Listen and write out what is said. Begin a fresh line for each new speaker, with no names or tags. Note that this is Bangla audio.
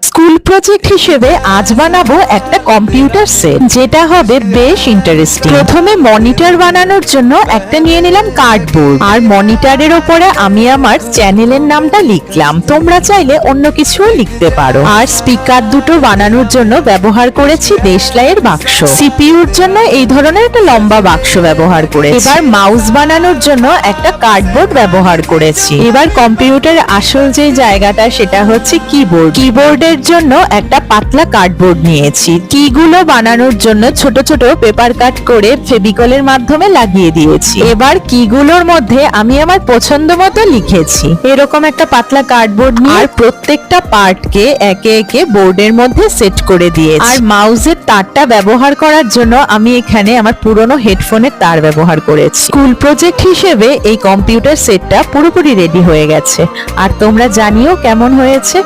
স্কুল প্রজেক্ট হিসেবে আজ বানাবো একটা কম্পিউটার সেট, যেটা হবে বেশ ইন্টারেস্টিং। প্রথমে মনিটর বানানোর জন্য একটা নিয়ে নিলাম কার্ডবোর্ড, আর মনিটরের ওপরে আমি আমার চ্যানেলের নামটা লিখলাম। তোমরা চাইলে অন্য কিছুও লিখতে পারো। আর স্পিকার দুটো বানানোর জন্য ব্যবহার করেছি দেশলাইয়ের বাক্স। সিপিইউর জন্য এই ধরনের একটা লম্বা বাক্স ব্যবহার করেছি। এবার মাউস বানানোর জন্য একটা কার্ডবোর্ড ব্যবহার করেছি। এবার কম্পিউটারের আসল যে জায়গাটা, সেটা হচ্ছে কিবোর্ড। কিবোর্ডের জন্য একটা পাতলা কার্ডবোর্ড নিয়েছি। কিগুলো বানানোর জন্য ছোট ছোট পেপার কাট করে ফেভিকলের মাধ্যমে লাগিয়ে দিয়েছি। এবার কিগুলোর মধ্যে আমি আমার পছন্দ মতো লিখেছি। এরকম একটা পাতলা কার্ডবোর্ড নিয়ে আর প্রত্যেকটা পার্টকে একে একে বোর্ডের মধ্যে সেট করে দিয়েছি। আর মাউসের তারটা ব্যবহার করার জন্য আমি এখানে আমার পুরনো হেডফোনের তার ব্যবহার করেছি। স্কুল প্রজেক্ট হিসেবে এই কম্পিউটার সেটটা পুরোপুরি রেডি হয়ে গেছে। আর তোমরা জানিও কেমন হয়েছে।